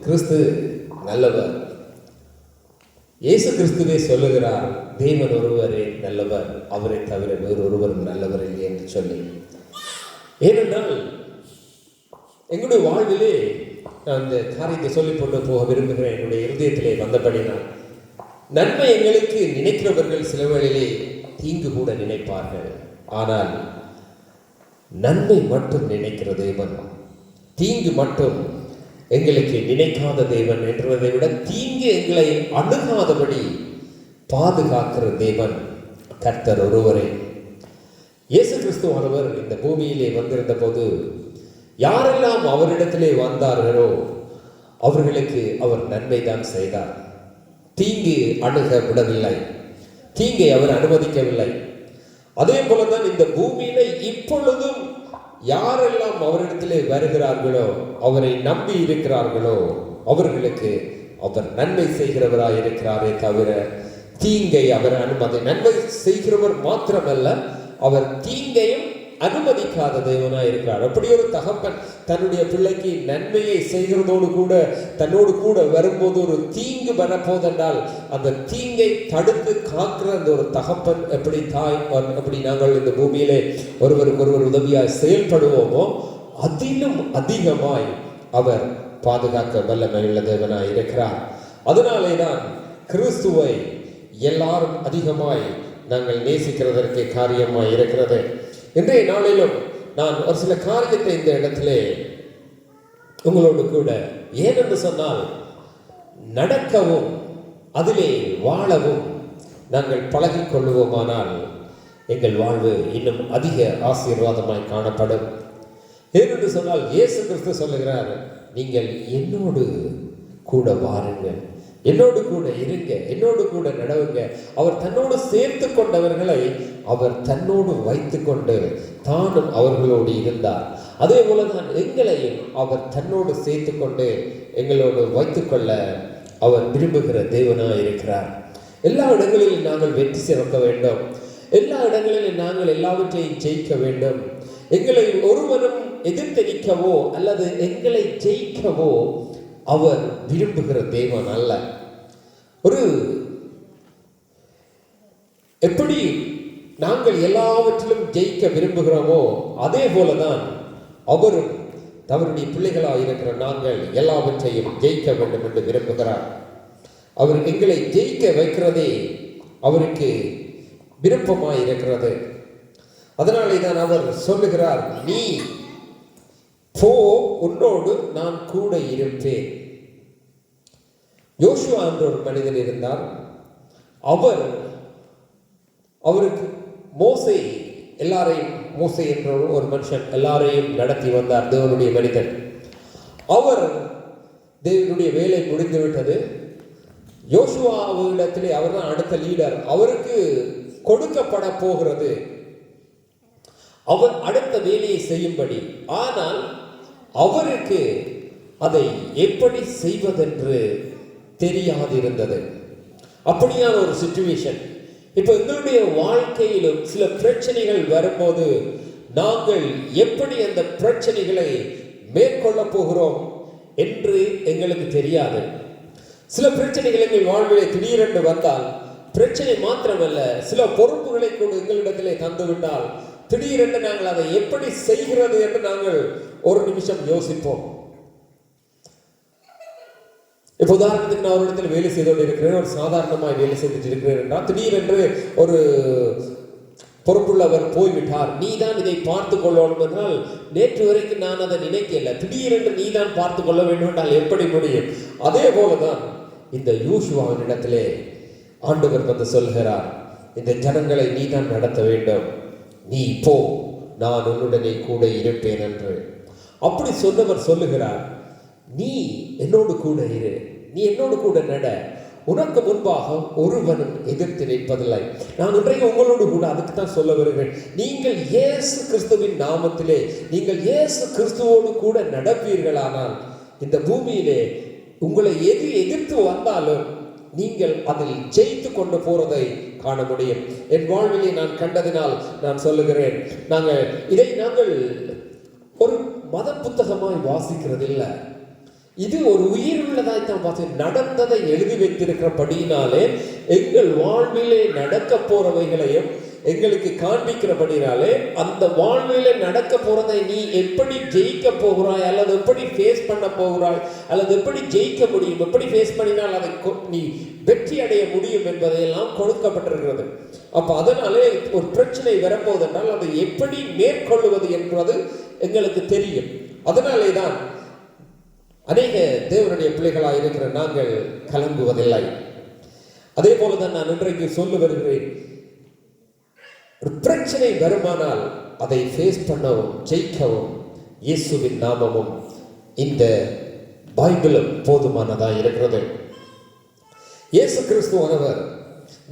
கிறிஸ்து நல்லவர். இயேசு கிறிஸ்துவே சொல்லுகிறார், தேவன் ஒருவரே நல்லவர், அவரை தவிர வேறொருவரும் நல்லவர் இல்லை என்று சொல்லி. ஏனென்றால் எங்களுடைய வாழ்விலே நான் இந்த காரியத்தை சொல்லி கொண்டு போக விரும்புகிறேன். என்னுடைய இருதயத்திலே வந்தபடி நான் நன்மை எங்களுக்கு நினைக்கிறவர்கள் சில வேளையிலே தீங்கு கூட நினைப்பார்கள். ஆனால் நன்மை மட்டும் நினைக்கிற தேவன், தீங்கு மட்டும் எங்களுக்கு நினைக்காத தேவன் என்றதை விட தீங்கு எங்களை அணுகாதபடி பாதுகாக்கிற தேவன் கர்த்தர் ஒருவரே. இயேசு கிறிஸ்துவானவர் இந்த பூமியிலே வந்திருந்த போது யாரெல்லாம் அவரிடத்திலே வந்தார்களோ அவர்களுக்கு அவர் நன்மை தான் செய்தார். தீங்கு அணுக விடவில்லை, தீங்கை அவர் அனுமதிக்கவில்லை. அதே போலதான் இந்த பூமியில இப்பொழுதும் யாரெல்லாம் அவரிடத்திலே வருகிறார்களோ, அவரை நம்பி இருக்கிறார்களோ அவர்களுக்கு அவர் நன்மை செய்கிறவராய் இருக்கிறாரே தவிர தீங்கை அவர் அனுமதி. நன்மை செய்கிறவர் மாத்திரமல்ல, அவர் தீங்கையும் அனுமதிக்காத தேவனாய் இருக்கிறார். அப்படி ஒரு தகப்பன் தன்னுடைய பிள்ளைக்கு நன்மையை செய்கிறதோடு கூட தன்னோடு கூட வரும்போது ஒரு தீங்கு வரப்போதென்றால் அந்த தீங்கை தடுத்து காக்கிற அந்த ஒரு தகப்பன் எப்படி தாய் அப்படி நாங்கள் இந்த பூமியிலே ஒருவருக்கு ஒருவர் உதவியாய் செயல்படுவோமோ அதிலும் அதிகமாய் அவர் பாதுகாக்க வல்லமையுள்ள தேவனாய் இருக்கிறார். அதனாலே தான் கிறிஸ்துவை எல்லாரும் அதிகமாய் நாங்கள் நேசிக்கிறதற்கு காரியமாய் இருக்கிறது. இன்றைய நாளிலும் நான் ஒரு சில காரியத்தை இந்த இடத்திலே உங்களோடு கூட, ஏனென்று சொன்னால் நடக்கவும் அதிலே வாழவும் நாங்கள் பழகிக் கொள்ளுவோமானால் எங்கள் வாழ்வு இன்னும் அதிக ஆசீர்வாதமாய் காணப்படும். ஏனென்று சொன்னால் இயேசு கிறிஸ்து சொல்லுகிறார், நீங்கள் என்னோடு கூட வாருங்கள், என்னோடு கூட இருங்க, என்னோடு கூட நடவுங்க. அவர் தன்னோடு சேர்த்து கொண்டவர்களை அவர் தன்னோடு வைத்து கொண்டு தானும் அவர்களோடு இருந்தார். அதே போலதான் எங்களையும் அவர் தன்னோடு சேர்த்து கொண்டு எங்களோடு வைத்துக்கொள்ள அவர் விரும்புகிற தேவனாய் இருக்கிறார். எல்லா இடங்களிலும் நாங்கள் வெற்றி சிறக்க வேண்டும், எல்லா இடங்களிலும் நாங்கள் எல்லாவற்றையும் ஜெயிக்க வேண்டும். எங்களை ஒருவரும் எதிர்த்தெரிக்கவோ அல்லது எங்களை ஜெயிக்கவோ அவர் விரும்புகிற தேவன் அல்ல. ஒரு எப்படி நாங்கள் எல்லாவற்றிலும் ஜெயிக்க விரும்புகிறோமோ அதே போலதான் அவரும் அவருடைய பிள்ளைகளாக இருக்கிற நாங்கள் எல்லாவற்றையும் ஜெயிக்க வேண்டும் என்று விரும்புகிறார். அவர் எங்களை ஜெயிக்க வைக்கிறதே அவருக்கு விருப்பமாய் இருக்கிறது. அதனாலே தான் அவர் சொல்லுகிறார், நீ போ, உன்னோடு நான் கூட இருப்பேன். யோசுவா என்ற ஒரு மனிதன் இருந்தார். அவருக்கு மோசே என்ற ஒரு மனுஷன் எல்லாரையும் நடத்தி வந்தார், தேவனுடைய மனிதன். அவர் தேவனுடைய வேலை முடிந்துவிட்டது. யோசுவாவிடத்திலே அவர் தான் அடுத்த லீடர். அவருக்கு கொடுக்கப்பட போகிறது அவர் அடுத்த வேலையை செய்யும்படி. ஆனால் அவருக்கு அதை எப்படி செய்வதென்று தெரியாதிருந்தது. அப்படியான ஒரு சிச்சுவேஷன். இப்ப எங்களுடைய வாழ்க்கையிலும் சில பிரச்சனைகள் வரும்போது நாங்கள் எப்படி அந்த பிரச்சனைகளை மேற்கொள்ள போகிறோம் என்று எங்களுக்கு தெரியாது. சில பிரச்சனைகள் எங்கள் வாழ்விலே திடீரென்று வந்தால், பிரச்சனை மாத்திரமல்ல சில பொறுப்புகளை கொண்டு எங்களிடத்திலே தந்துவிட்டால் திடீரென்று நாங்கள் அதை எப்படி செய்கிறது என்று நாங்கள் ஒரு நிமிஷம் யோசிப்போம். இப்ப உதாரணத்துக்கு நான் ஒரு இடத்துல வேலை செய்து கொண்டு இருக்கிறேன், ஒரு சாதாரணமாய் வேலை செய்துட்டு இருக்கிறேன் என்றால் திடீரென்று ஒரு பொறுப்புள்ளவர் போய்விட்டார், நீ தான் இதை பார்த்து கொள்ளணும் என்றால் நேற்று வரைக்கும் நான் அதை நினைக்கல, திடீரென்று நீ தான் பார்த்து கொள்ள வேண்டும் என்றால் எப்படி முடியும்? அதே போலதான் இந்த யோசுவாவின் இடத்திலே ஆண்டவர் வந்து சொல்கிறார், இந்த ஜனங்களை நீ தான் நடத்த வேண்டும், நீ போ, நான் உன்னுடனே கூட இருப்பேன் என்று. அப்படி சொன்னவர் சொல்லுகிறார், நீ என்னோடு கூட இரு, நீ என்னோடு கூட நட, உனக்கு முன்பாக ஒருவனும் எதிர்த்து நிற்பதில்லை. நான் இன்றைக்கு உங்களோடு கூட அதுக்கு தான் சொல்ல வருகிறேன். நீங்கள் இயேசு கிறிஸ்துவின் நாமத்திலே நீங்கள் இயேசு கிறிஸ்துவோடு கூட நடப்பீர்களானால் இந்த பூமியிலே உங்களை எது எதிர்த்து வந்தாலும் நீங்கள் அதில் ஜெயித்து கொண்டு போறதை காண முடியும். என் வாழ்விலே நான் கண்டதினால் நான் சொல்லுகிறேன், நாங்கள் ஒரு மத புத்தகமாய் வாசிக்கிறது இல்லை. இது ஒரு உயிர் உள்ளதாய் தான் பார்த்து நடந்ததை எழுதி வைத்திருக்கிறபடியினாலே எங்கள் வாழ்விலே நடக்க போறவைகளையும் எங்களுக்கு காண்பிக்கிறபடினாலே அந்த வாழ்விலே நடக்க போறதை நீ எப்படி ஜெயிக்க போகிறாய், அல்லது எப்படி ஃபேஸ் பண்ண போகிறாய், அல்லது எப்படி ஜெயிக்க முடியும், எப்படி ஃபேஸ் பண்ணினால் அதை நீ வெற்றி அடைய முடியும் என்பதையெல்லாம் கொடுக்கப்பட்டிருக்கிறது. அப்ப அதனாலே ஒரு பிரச்சனை வரப்போவதென்றால் அதை எப்படி மேற்கொள்வது என்பது எங்களுக்கு தெரியும். அதனாலே தான் அநேக தேவனுடைய பிள்ளைகளாக இருக்கிற நாங்கள் கலங்குவதில்லை. அதே போலதான் நான் இன்றைக்கு சொல்ல வருகிறேன், ஒரு பிரச்சனை வருமானால் அதை ஃபேஸ் பண்ணவும் ஜெயிக்கவும் இயேசுவின் நாமமும் இந்த பைபிளும் போதுமானதாக இருக்கிறது. இயேசு கிறிஸ்துவானவர்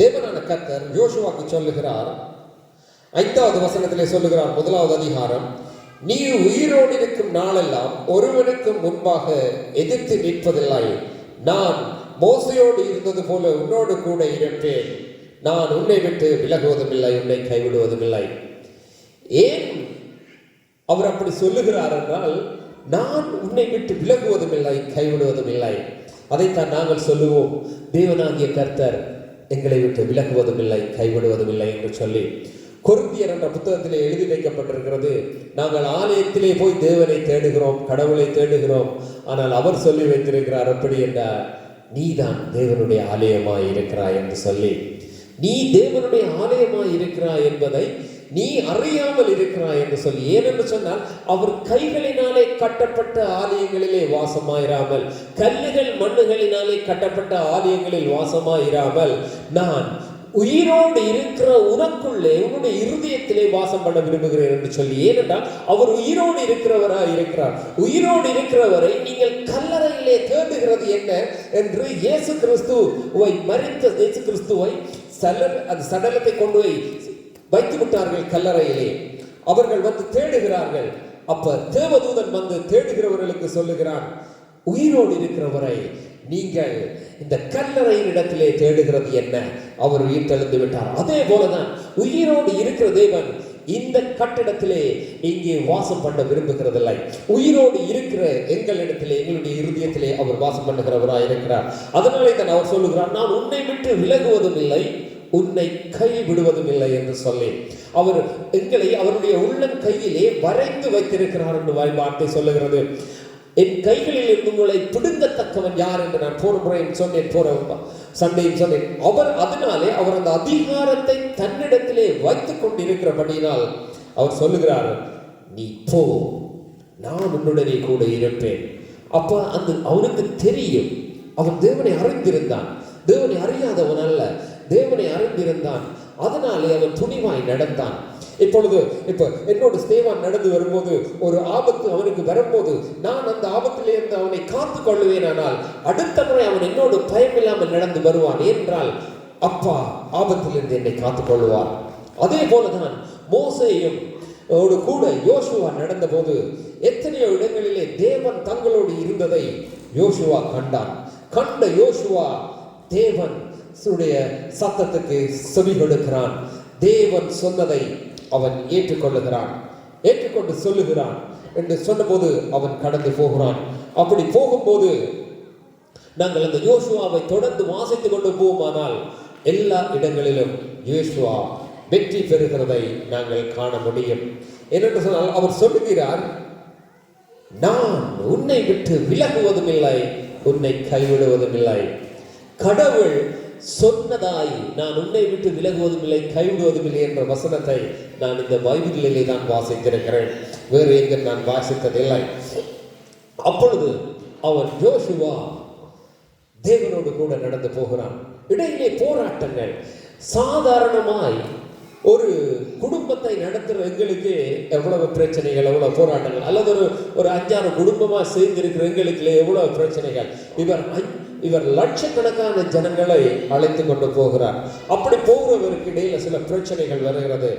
தேவனான கர்த்தர் யோசுவாக்கு சொல்லுகிறார், 5வது வசனத்திலே சொல்லுகிறார், 1வது அதிகாரம், நீ உயிரோடு இருக்கும் நாளெல்லாம் ஒருவனுக்கும் முன்பாக எதிர்த்து நிற்பதில்லை. நான் மோசையோடு இருந்தது போல உன்னோடு கூட இருப்பேன். நான் உன்னை விட்டு விலகுவதும் இல்லை, உன்னை கைவிடுவதும் இல்லை. ஏன் அவர் அப்படி சொல்லுகிறார் என்றால், நான் உன்னை விட்டு விலகுவதும் இல்லை, கைவிடுவதும் இல்லை. அதைத்தான் நாங்கள் சொல்லுவோம், தேவனாகிய கர்த்தர் எங்களை விட்டு விலகுவதும் இல்லை, கைவிடுவதும் இல்லை என்று சொல்லி. கொரிந்தியர் என்ற புத்தகத்திலே எழுதி வைக்கப்பட்டிருக்கிறது, நாங்கள் ஆலயத்திலே போய் தேவனை தேடுகிறோம், கடவுளை தேடுகிறோம், ஆனால் அவர் சொல்லி வைத்திருக்கிறார் அப்படி என்றால், நீதான் தேவனுடைய ஆலயமாய் இருக்கிறாய் என்று சொல்லி. நீ தேவனுடைய ஆலயமாய் இருக்கிறாய் என்பதை நீ அறியாமல் இருக்கிறாய் என்று சொல்லி. ஏனென்று சொன்னால், அவர் கைகளினாலே கட்டப்பட்ட ஆலயங்களிலே வாசமாயிராமல், கல்லுகள் மண்ணுகளினாலே கட்டப்பட்ட ஆலயங்களில் வாசமாயிராமல், நான் உயிரோடு இருக்கிற உனக்குள்ளே உன்னுடைய இருதயத்திலே வாசம் பண்ண விரும்புகிறேன் என்று சொல்லி. ஏனென்றால் அவர் உயிரோடு இருக்கிறவராய் இருக்கிறார். உயிரோடு இருக்கிறவரை நீங்கள் கல்லறையிலே தேடுகிறது என்ன என்று இயேசு கிறிஸ்துவை மரித்த இயேசு கிறிஸ்துவை அந்த சடலத்தை கொண்டு போய் வைத்து விட்டார்கள் கல்லறையிலே. அவர்கள் வந்து தேடுகிறார்கள். அப்ப தேவதூதன் வந்து தேடுகிறவர்களுக்கு சொல்லுகிறான், உயிரோடு இருக்கிறவரை நீங்கள் இந்த கல்லறையின் இடத்திலே தேடுகிறது என்ன? அவர் உயிர் தெழுந்து விட்டார். அதே போலதான் உயிரோடு இருக்கிற தேவன் இந்த கட்டிடத்திலே இங்கே வாசம் பண்ண விரும்புகிறதில்லை. உயிரோடு இருக்கிற எங்களிடத்திலே, எங்களுடைய இருதயத்திலே அவர் வாசம் பண்ணுகிறவராய் இருக்கிறார். அதனாலே தான் அவர் சொல்லுகிறார், நான் உன்னை விட்டு விலகுவதும் இல்லை, உன்னை கை விடுவதும் இல்லை என்று சொல்லி. அவர் எங்களை அவருடைய உள்ளம் கையிலே வரைந்து வைத்திருக்கிறார் என்று வார்த்தை சொல்லுகிறது. என் கைகளில் இருந்து உங்களை பிடுங்கத்தக்கவன் யார் என்று நான் போன முறையும் சொன்னேன், போன சண்டையும் சொன்னேன். அதனாலே அவர் அந்த அதிகாரத்தை தன்னிடத்திலே வைத்துக் கொண்டிருக்கிறபடியினால் அவர் சொல்லுகிறார், நீ போ, நான் உன்னுடனே கூட இருப்பேன். அப்ப அந்த அவனுக்கு தெரியும், அவன் தேவனை அறிந்திருந்தான். தேவனை அறியாதவன் அல்ல, தேவனை அறிந்திருந்தான். அதனாலே அவன் துணிவாய் நடந்தான். இப்பொழுது என்னோட ஸ்தேவான் நடந்து வரும்போது ஒரு ஆபத்து அவனுக்கு வரும்போது நான் அந்த ஆபத்திலே இருந்து அவனை காத்து கொள்ளுவேன். ஆனால் அடுத்த முறை அவன் என்னோடு பயமில்லாமல் நடந்து வருவான். ஏனென்றால் அப்பா ஆபத்திலிருந்து என்னை காத்து கொள்ளுவார். அதே போலதான் மோசேயும் கூட யோசுவா நடந்த போது எத்தனையோ இடங்களிலே தேவன் தங்களோடு இருந்ததை யோசுவா கண்டான். கண்ட யோசுவா தேவன் சத்தத்துக்கு செவி கொடுக்கிறான். தேவன் சொன்னதை அவன் ஏற்றுக்கொள்ளுகிறான், ஏற்றுக்கொண்டு சொல்லுகிறான் என்று சொன்னபோது அவன் கடந்து போகிறான். அப்படி போகும்போது நாங்கள் அந்த யோசுவாவை தொடர்ந்து வாசித்துக் கொண்டு போவோமானால் எல்லா இடங்களிலும் யோசுவா வெற்றி பெறுகிறதை நாங்கள் காண முடியும். என்னென்று சொன்னால் அவர் சொல்லுகிறார், நான் உன்னை விட்டு விலகுவதும் இல்லை, உன்னை கைவிடுவதும் இல்லை. கடவுள் சொன்னதாய் நான் உன்னை விட்டு விலகுவதும் இல்லை, கைவிடுவதும் இல்லை என்ற வசனத்தை நான் இந்த பைபிளிலே தான் வாசித்திருக்கிறேன், வேறு எங்க நான் வாசித்ததில்லை. அப்பொழுது அவன் யோசுவா தேவனோடு கூட நடந்து போகிறான். இடையிலே போராட்டங்கள். சாதாரணமாய் ஒரு குடும்பத்தை நடத்துகிற எங்களுக்கு எவ்வளவு பிரச்சனைகள், எவ்வளவு போராட்டங்கள், அல்லது ஒரு 5-6 குடும்பமாக சேர்ந்திருக்கிற எங்களுக்கு எவ்வளவு பிரச்சனைகள். இவர் லட்சக்கணக்கான ஜனங்களை அழைத்து கொண்டு போகிறார். அப்படி போகிறவருக்கு இடையில சில பிரச்சனைகள் வருகிறது.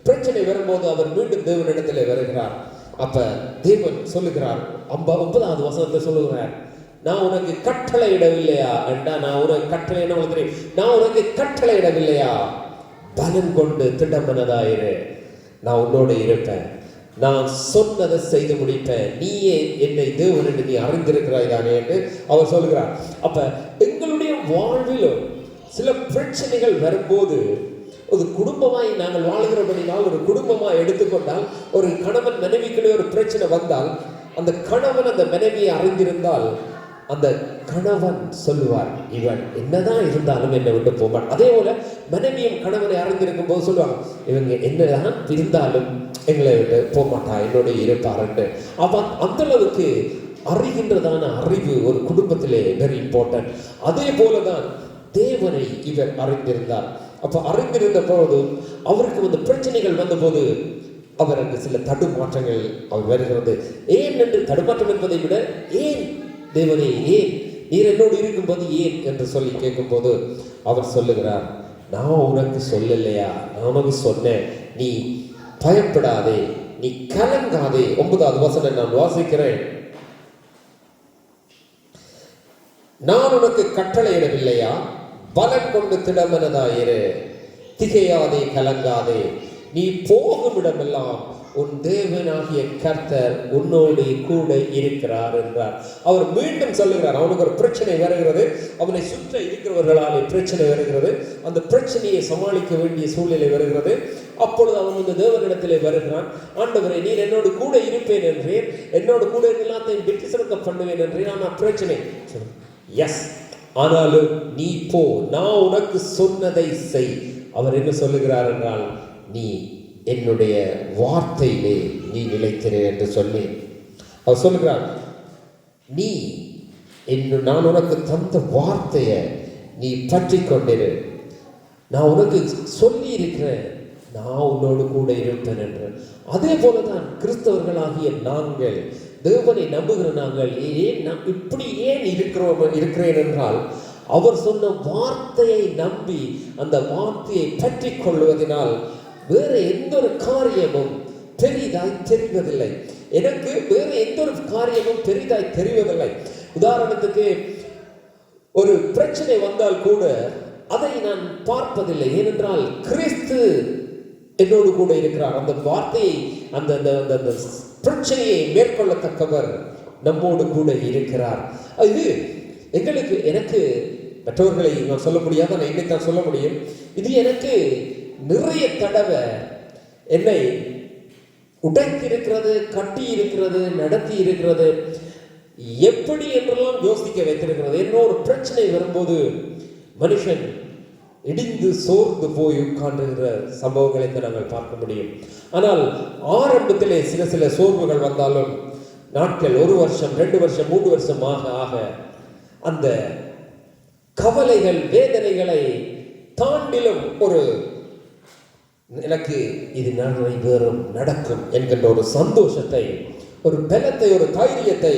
பிரச்சனை வரும்போது அவர் மீண்டும் தேவனிடத்திலே வருகிறார். அப்ப தேவன் சொல்லுகிறார், 9வது வசனத்தை சொல்லுகிறார், நான் உனக்கு கட்டளை இடவில்லையா என்றா, நான் உனக்கு கட்டளை என்ன தெரியும், நான் உனக்கு கட்டளை இடவில்லையா, பலன் கொண்டு திட்டமனதாயிரு, நான் உன்னோட இருப்பேன். நான் சொன்னதை செய்து முடிப்பேன், நீயே என்னை தேவன் என்று நீ அறிந்திருக்கிறாய் தானே என்று அவர் சொல்கிறார். அப்ப எங்களுடைய வாழ்விலும் சில பிரச்சனைகள் வரும்போது, ஒரு குடும்பமாய் நாங்கள் வாழ்கிறபடினால், ஒரு குடும்பமாய் எடுத்துக்கொண்டால், ஒரு கணவன் மனைவிக்குள்ளே ஒரு பிரச்சனை வந்தால், அந்த கணவன் அந்த மனைவியை அறிந்திருந்தால் அந்த கணவன் சொல்லுவார், இவன் என்னதான் இருந்தாலும் என்னை விட்டு போவான். அதே போல மனைவியும் கணவனை அறிந்திருக்கும் போது சொல்லுவாங்க, இவங்க என்னதான் இருந்தாலும் எங்களை விட்டு போகமாட்டா, என்னோட இருப்பாருன்னு. அப்ப அந்த அளவுக்கு அறிகின்றதான அறிவு ஒரு குடும்பத்திலே வெரி இம்பார்ட்டன்ட். அதே போலதான் தேவனை இவர் அறிந்திருந்தார். அப்ப அறிந்திருந்த போது அவருக்கு வந்து பிரச்சனைகள் வந்த போது அவருக்கு சில தடுமாற்றங்கள் அவர் வருகிறது. ஏன் என்று தடுமாற்றம் என்பதை விட, ஏன் தேவனே, ஏன் நீர் என்னோடு இருக்கும்போது ஏன் என்று சொல்லி கேட்கும் போது அவர் சொல்லுகிறார், நான் உனக்கு சொல்லலையா, நான் உனக்கு சொன்னேன், நீ பயப்படாதே, நீ கலங்காதே. 9வது வசனம் நான் வாசிக்கிறேன். நான் உனக்கு கட்டளையிடவில்லையா, பலம் கொண்டு திடமனதாயிரு, திகையாதே, கலங்காதே, நீ போகும் இடமெல்லாம் உன் தேவனாகிய கர்த்தர் உன்னோடு கூட இருக்கிறார் என்றார். அவர் மீண்டும் சொல்லுகிறார், அவனுக்கு ஒரு பிரச்சனை வருகிறது, அவனை சுற்ற இருக்கிறவர்களாலே பிரச்சனை வருகிறது, அந்த பிரச்சனையை சமாளிக்க வேண்டிய சூழ்நிலை வருகிறது. அப்பொழுது அவன் இந்த தேவனிடத்திலே வருகிறான், ஆண்டவரே நீர் என்னோடு கூட இருப்பேன் என்றேன், என்னோடு கூட எல்லாத்தையும் வெற்றி சிறக்க பண்ணுவேன் என்றேன். ஆனால் பிரச்சனை, எஸ், ஆனாலும் நீ போ, நான் உனக்கு சொன்னதை செய். அவர் என்ன சொல்லுகிறார் என்றால், நீ என்னுடைய வார்த்தையிலே நீ நிலைத்திரு என்று சொல்லி அவர் சொல்லுகிறார், நீ நான் உனக்கு தந்த வார்த்தையை நீ பற்றி கொண்டிரு, நான் உனக்கு சொல்லி இருக்கிறேன், நான் உன்னோடு கூட இருப்பேன் என்று. அதே போலதான் கிறிஸ்தவர்களாகிய நாங்கள், தேவனை நம்புகிற நாங்கள் இப்படி ஏன் இருக்கிறேன் என்றால், அவர் சொன்ன வார்த்தையை நம்பி அந்த வார்த்தையை பற்றி கொள்வதனால் வேற எந்த ஒரு காரியமும் பெரிதாய் தெரிவதில்லை. எனக்கு வேற எந்த ஒரு காரியமும் பெரிதாய் தெரிவதில்லை. உதாரணத்துக்கு ஒரு பிரச்சனை வந்தால் கூட அதை நான் பார்ப்பதில்லை. ஏனென்றால் கிறிஸ்து என்னோடு கூட இருக்கிறார். அந்த வார்த்தையை, அந்த பிரச்சனையை மேற்கொள்ளத்தக்கவர் நம்மோடு கூட இருக்கிறார். இது எனக்கு மற்றவர்களை நான் சொல்ல முடியாத, நான் என்னைத்தான் சொல்ல முடியும். இது எனக்கு நிறைய தடவை என்னை உடைத்து இருக்கிறது, கட்டி இருக்கிறது, நடத்தி இருக்கிறது, எப்படி என்றெல்லாம் யோசிக்க வைத்திருக்கிறது. என்னோட பிரச்சனை வரும்போது மனுஷன் இடிந்து சோர்ந்து போய் உட்கார்ந்துகிற சம்பவங்களை நாங்கள் பார்க்க முடியும். ஆனால் ஆரம்பத்திலே சில சோர்வுகள் வந்தாலும் நாட்கள் 1 வருஷம் 2 வருஷம் 3 வருஷம் ஆக அந்த கவலைகள், வேதனைகளை தாண்டிலும் ஒரு எனக்கு இது நிறைவேறும், நடக்கும் என்கின்ற ஒரு சந்தோஷத்தை, ஒரு பலத்தை, ஒரு தைரியத்தை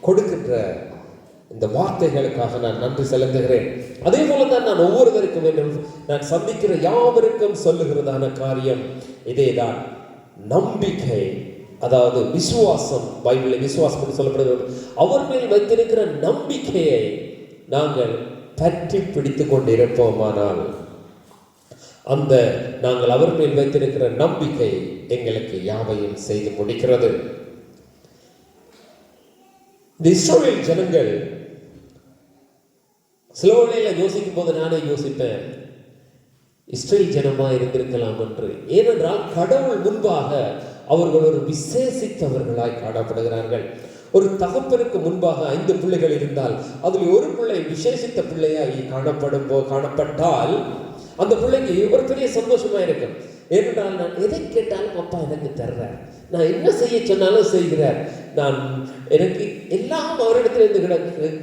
கொடுக்கின்ற இந்த வார்த்தைகளுக்காக நான் நன்றி செலுத்துகிறேன். அதே போலதான் நான் ஒவ்வொருவருக்கும் நான் சந்திக்கிற யாவருக்கும் சொல்லுகிறதான காரியம் இதேதான், நம்பிக்கை. அதாவது விசுவாசம், பைபிளில் விசுவாசம் என்று சொல்லப்படுகிறது. அவர் மேல் வைத்திருக்கிற நம்பிக்கையை நாங்கள் பற்றி பிடித்து கொண்டிருப்போமானால், நாங்கள் அவர் மேல் வைத்திருக்கிற நம்பிக்கை எங்களுக்கு யாவையும் செய்து முடிக்கிறது. இந்த இஸ்ரவேல் ஜனங்கள் சில வேளையில யோசிக்கும் போது நானே யோசிப்பேன், இஸ்ரேல் ஜனமா இருந்திருக்கலாம் என்று. ஏனென்றால் கடவுள் முன்பாக அவர்கள் ஒரு விசேஷித்தவர்களாய் காணப்படுகிறார்கள். ஒரு தகப்பனுக்கு முன்பாக 5 பிள்ளைகள் இருந்தால் அதில் ஒரு பிள்ளை விசேஷித்த பிள்ளையாகி காணப்பட்டால் அந்த பிள்ளைக்கு ஒரு பெரிய சந்தோஷமா இருக்கும். ஏனென்றால் நான் எதை கேட்டாலும் அப்பா எனக்கு தர்றார், நான் என்ன செய்ய சொன்னாலும் செய்கிறார், எனக்கு எல்லாம் அவரிடத்துல இருந்து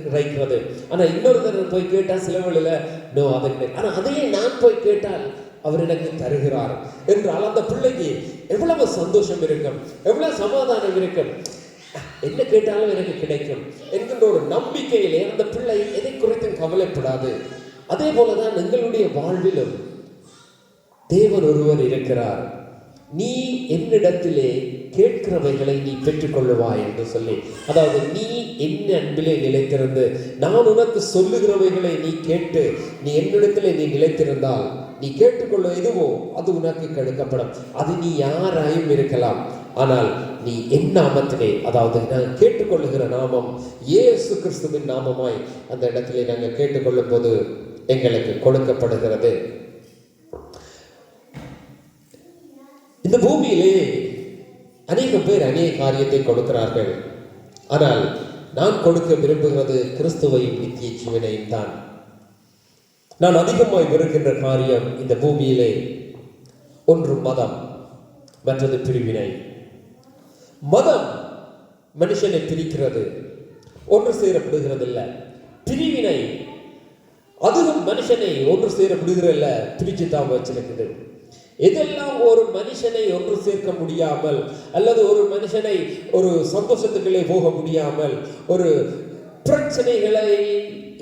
கிடைக்கிறது. ஆனா இன்னொரு தடவை போய் கேட்டால் சில வேளையில நோ, அதை கிடையாது. ஆனா அதையே நான் போய் கேட்டால் அவர் எனக்கு தருகிறார் என்றால் அந்த பிள்ளைக்கு எவ்வளவு சந்தோஷம் இருக்கும், எவ்வளவு சமாதானம் இருக்கும். என்ன கேட்டாலும் எனக்கு கிடைக்கும் என்கின்ற ஒரு நம்பிக்கையிலே அந்த பிள்ளை எதை குறித்தும் கவலைப்படாது. அதே போலதான் எங்களுடைய வாழ்விலும் தேவன் ஒருவர் இருக்கிறார். நீ என்னிடத்திலே கேட்கிறவைகளை நீ பெற்றுக்கொள்ளுவாய் என்று சொல்லி, அதாவது நீ என்ன அன்பிலே நிலைத்திருந்து நான் உனக்கு சொல்லுகிறவைகளை நீ கேட்டு நீ என்னிடத்திலே நீ நிலைத்திருந்தால், நீ கேட்டுக்கொள்ள எதுவோ அது உனக்கு கிடைக்கப்படும். அது நீ யாராயும் இருக்கலாம், ஆனால் நீ என் நாமத்திலே, அதாவது நாங்கள் கேட்டுக்கொள்ளுகிற நாமம் இயேசு கிறிஸ்துவின் நாமமாய் அந்த இடத்திலே நாங்கள் கேட்டுக்கொள்ளும் போது எங்களுக்கு கொடுக்கப்படுகிறது. இந்த பூமியிலே அநேக பேர் அநேக காரியத்தை கொடுக்கிறார்கள். ஆனால் நான் கொடுக்க விரும்புகிறது கிறிஸ்துவையும் நித்திய ஜீவனையும் தான். நான் அதிகமாய் விரும்புகின்ற காரியம் இந்த பூமியிலே ஒன்று மதம், மற்றது பிரிவினை. மதம் மனுஷனை பிரிக்கிறது, ஒன்று சேரப்படுகிறது இல்லை. பிரிவினை அதுவும் மனுஷனை ஒன்று சேரப்படுகிறதில்ல, பிரிச்சு தான் வச்சிருக்குது. எதெல்லாம் ஒரு மனுஷனை ஒன்று சேர்க்க முடியாமல், அல்லது ஒரு மனுஷனை ஒரு சந்தோஷத்துக்குள்ளே போக முடியாமல், ஒரு பிரச்சனைகளை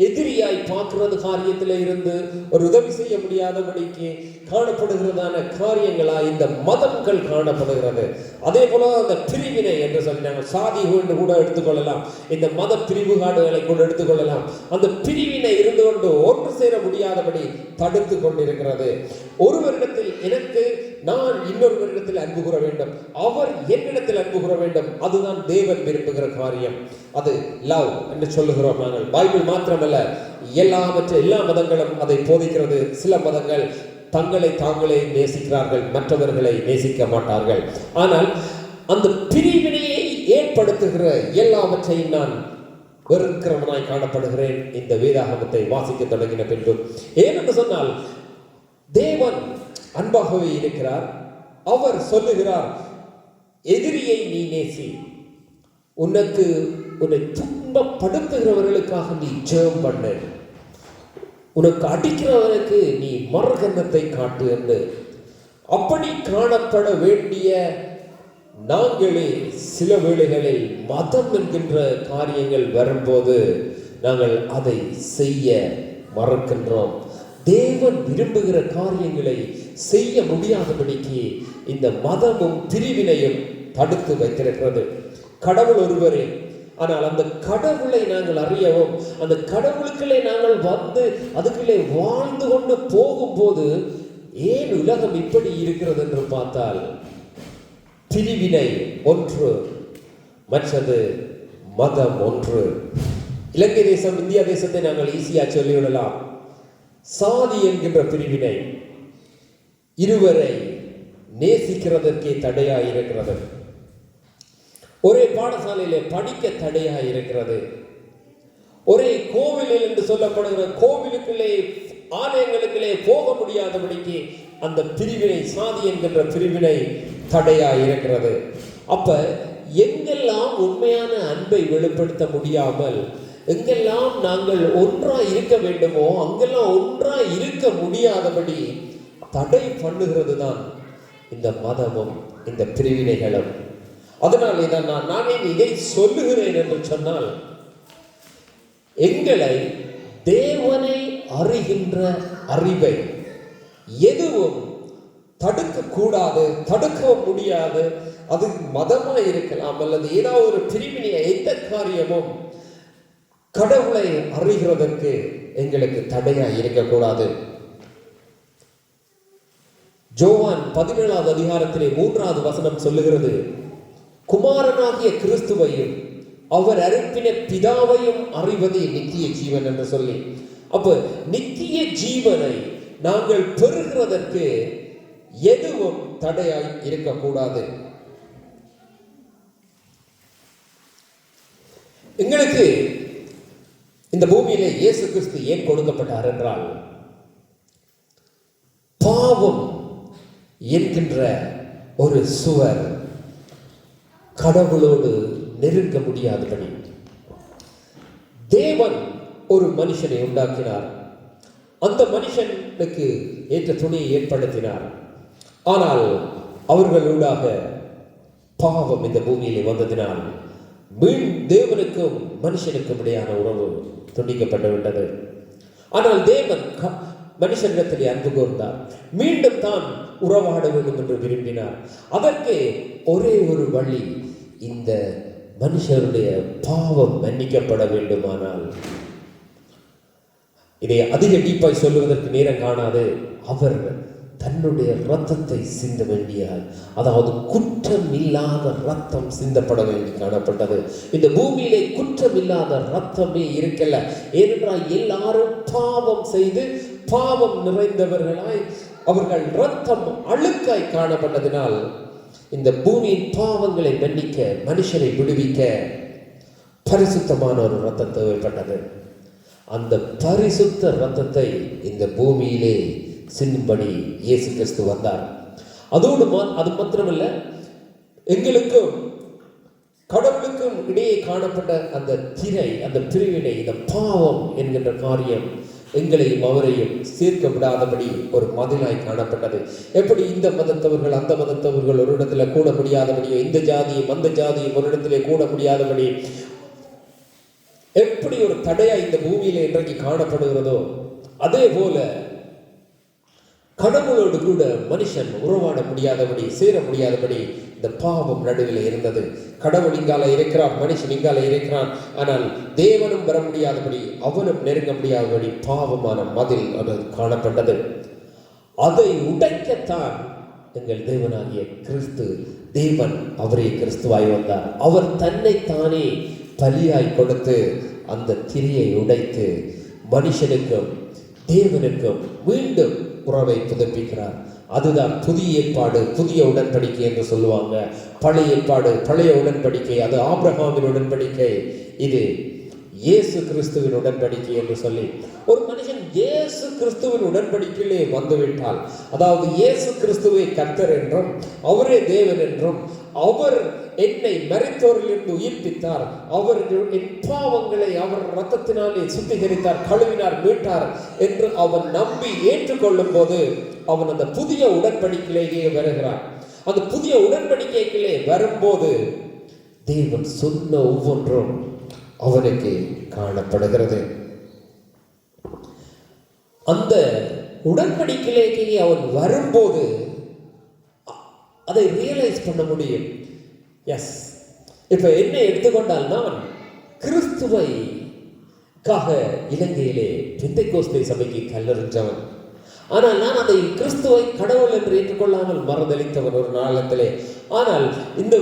எதிரியாய் பார்க்கிறது காரியத்தில் இருந்து ஒரு உதவி செய்ய முடியாதபடிக்கு காணப்படுகிறதான காரியங்களா இந்த மதங்கள் காணப்படுகிறது. அதே போல அந்த பிரிவினை என்று சொல்லி நாங்கள் சாதி என்று கூட எடுத்துக்கொள்ளலாம், இந்த மத பிரிவுகாடுகளை கூட எடுத்துக்கொள்ளலாம். அந்த பிரிவினை இருந்து கொண்டு ஒன்று சேர முடியாதபடி தடுத்து கொண்டிருக்கிறது. ஒருவரிடத்தில் எனக்கு, நான் இன்னொருவரிடத்தில் அன்பு கூற வேண்டும், அவர் என்னிடத்தில் அன்பு கூற வேண்டும். அதுதான் தேவன் விரும்புகிற காரியம். அது லவ் என்று சொல்லுகிறோம் நாங்கள். பைபிள் மாத்திரமல்ல, எல்லா மதங்களும் அதை போதிக்கிறது. சில மதங்கள் தங்களை தாங்களே நேசிக்கிறார்கள், மற்றவர்களை நேசிக்க மாட்டார்கள். ஆனால் அந்த பிரிவினையை ஏற்படுத்துகிற எல்லாவற்றையும் நான் வெறுக்கிறவனாய் காணப்படுகிறேன் இந்த வேதாகமத்தை வாசிக்க தொடங்கின பின்பு. ஏனென்று சொன்னால் தேவன் அன்பாகவே இருக்கிறார். அவர் சொல்லுகிறார், எதிரியை நீ நேசி, உன்னை துன்பப்படுத்துகிறவர்களுக்காக நீ ஜெபம் பண்ணு, உனக்கு அடிக்கிறவனுக்கு நீ மறுகன்னத்தை காட்டு என்று. அப்படி காணப்பட வேண்டிய நாங்களே சில வேளைகளில் மதம் என்கின்ற காரியங்கள் வரும்போது நாங்கள் அதை செய்ய மறக்கின்றோம். தேவன் விரும்புகிற காரியங்களை செய்ய முடியாதபடிக்கு இந்த மதமும் பிரிவினையும் தடுத்து வைத்திருக்கிறது. கடவுள் ஒருவரே, ஆனால் அந்த கடவுளை நாங்கள் அறியவும், அந்த கடவுளுக்குள்ளே நாங்கள் வந்து அதுக்குள்ளே வாழ்ந்து கொண்டு போகும்போது ஏன் உலகம் இப்படி இருக்கிறது என்று பார்த்தால், பிரிவினை ஒன்று, மற்றது மதம் ஒன்று. இலங்கை தேசம், இந்தியா தேசத்தை நாங்கள் ஈஸியா சொல்லிவிடலாம். சாதி என்கின்ற பிரிவினை இருவரை நேசிக்கிறதற்கே தடையாய் இருக்கிறது. ஒரே பாடசாலையிலே படிக்க தடையாய் இருக்கிறது. ஒரே கோவிலில் என்று சொல்லப்படுகிற கோவிலுக்குள்ளே, ஆலயங்களுக்குள்ளே போக முடியாதபடிக்கு அந்த பிரிவினை, சாதி என்கின்ற பிரிவினை தடையாய் இருக்கிறது. அப்ப எங்கெல்லாம் உண்மையான அன்பை வெளிப்படுத்த முடியாமல், எங்கெல்லாம் நாங்கள் ஒன்றாய் இருக்க வேண்டுமோ அங்கெல்லாம் ஒன்றாய் இருக்க முடியாதபடி தடை பண்ணுகிறது தான் இந்த மதமும் இந்த பிரிவினைகளும். அதனாலே தான் நானே இதை சொல்லுகிறேன் என்று சொன்னால், எங்களை தேவனை அறிகின்ற அறிவை எதுவும் தடுக்க கூடாது, தடுக்கவும் முடியாது. அது மதமாய் இருக்கலாம், அல்லது ஏதாவது ஒரு பிரிவினை, எந்த காரியமும் கடவுளை அறிகிறதற்கு எங்களுக்கு தடையாய் இருக்கக்கூடாது. யோவான் 17வது அதிகாரத்திலே 3வது வசனம் சொல்லுகிறது, குமாரனாகிய கிறிஸ்துவையும் அவர் அனுப்பின பிதாவையும் அறிவதே நித்திய ஜீவன் என்று சொல்லி. அப்ப நித்திய ஜீவனை நாங்கள் பெறுகிறதற்கு எதுவும் தடையாய் இருக்கக்கூடாது. எங்களுக்கு இந்த பூமியிலே இயேசு கிறிஸ்து ஏன் கொடுக்கப்பட்டார் என்றால், பாவம் என்கின்ற ஒரு சுவர் கடவுளோடு நெருங்க முடியாதபடி தேவன் ஒரு மனுஷனை உண்டாக்கினார். அந்த மனுஷனுக்கு ஏற்ற துணையை ஏற்படுத்தினார். ஆனால் அவர்களூடாக பாவம் இந்த பூமியிலே வந்ததினால் தேவனுக்கும் மனுஷனுக்கும் இடையான உறவு துண்டிக்கப்பட்டு விட்டது. ஆனால் தேவன் மனுஷனிடத்திலே அன்பு கூர்ந்தார், மீண்டும் தான் உறவாட வேண்டும் என்று விரும்பினார். அதற்கு ஒரே ஒரு வழி, இந்த மனுஷருடைய பாவம் மன்னிக்கப்பட வேண்டுமானால், இதை அதிக டீப்பாய் சொல்லுவதற்கு நேரம் காணாது, அவர் தன்னுடைய இரத்தத்தை சிந்த வேண்டியாய், அதாவது குற்றம் இல்லாத ரத்தம் சிந்தப்பட வேண்டி காணப்பட்டது. இந்த பூமியிலே குற்றம் இல்லாத ரத்தமே இருக்கல. ஏனென்றால் எல்லாரும் பாவம் செய்து பாவம் நிறைந்தவர்களாய் அவர்கள் ரத்தம் அழுக்காய் காணப்பட்டதினால் இந்த பூமியின் பாவங்களை மன்னிக்க, மனுஷனை விடுவிக்க பரிசுத்தமான ஒரு ரத்தம் தேவைப்பட்டது. அந்த பரிசுத்த ரத்தத்தை இந்த பூமியிலே சிந்தும்படி இயேசு கிறிஸ்து வந்தார். அதோடு அது மாத்திரமல்ல, எங்களுக்கும் கடவுளுக்கும் இடையே காணப்பட்ட அந்த திரை, அந்த பிரிவினை, இந்த பாவம் என்கின்ற காரியம் எங்களையும் அவரையும் சேர்க்க விடாதபடி ஒரு மதிலாய் காணப்பட்டது. எப்படி இந்த மதத்தவர்கள் அந்த மதத்தவர்கள் ஒரு இடத்துல கூட முடியாதபடியோ, இந்த ஜாதியும் அந்த ஜாதியும் ஒரு இடத்திலே கூட முடியாதபடி எப்படி ஒரு தடையா இந்த பூமியில இன்றைக்கு காணப்படுகிறதோ, அதே போல கடவுளோடு கூட மனுஷன் உறவாட முடியாதபடி, சேர முடியாதபடி இந்த பாவம் நடுவில் இருந்தது. கடவுள் இங்கால இருக்கிறார், மனுஷன் இங்கால இருக்கிறான். ஆனால் தேவனும் வர முடியாதபடி, அவனும் நெருங்க முடியாதபடி பாவமான மதில் அது காணப்பட்டது. அதை உடைக்கத்தான் எங்கள் தேவனாகிய கிறிஸ்து, தேவன் அவரே கிறிஸ்துவாய் வந்தார். அவர் தன்னை தானே பலியாய் கொடுத்து அந்த திரையை உடைத்து மனுஷனுக்கும் தேவனுக்கும் மீண்டும் உறவை புதுப்பிக்கிறார். அதுதான் புதிய ஏற்பாடு, புதிய உடன்படிக்கை என்று சொல்லுவாங்க. பழைய ஏற்பாடு, பழைய உடன்படிக்கை, அது ஆபிரகாமின் உடன்படிக்கை. இது இயேசு கிறிஸ்துவின் உடன்படிக்கை என்று சொல்லி ஒரு மனுஷன் இயேசு கிறிஸ்துவின் உடன்படிக்கையிலே வந்துவிட்டால், அதாவது இயேசு கிறிஸ்துவை கர்த்தர் என்றும் அவரே தேவன் என்றும், அவர் என்னை மரித்தோரிலிருந்து உயிர்ப்பித்தார், அவர் என் பாவங்களை அவர் இரத்தத்தினாலே சுத்திகரித்தார், கழுவினார், மீட்டார் என்று அவன் நம்பி ஏற்றுக்கொள்ளும் போது அவன் அந்த புதிய உடன்படிக்கையிலேயே வருகிறான். அந்த புதிய உடன்படிக்கைகளே வரும்போது தேவன் சொன்ன ஒவ்வொன்றும் அவனுக்கு காணப்படுகிறது. அந்த உடன்படிக்கையிலேயே அவன் வரும்போது அதை ரியலைஸ் பண்ண முடியும். எஸ், இப்ப என்ன எடுத்துக்கொண்டால், நான் கிறிஸ்துவை இலங்கையிலே பெந்தைக்கோஸ்தே சபைக்கு கல்லறிஞ்சவன். ஆனால் நான் அதை கிறிஸ்துவை கடவுள் என்று ஏற்றுக்கொள்ளாமல் மறந்தளித்தவன் ஒரு நாளத்திலே. ஆனால் இந்த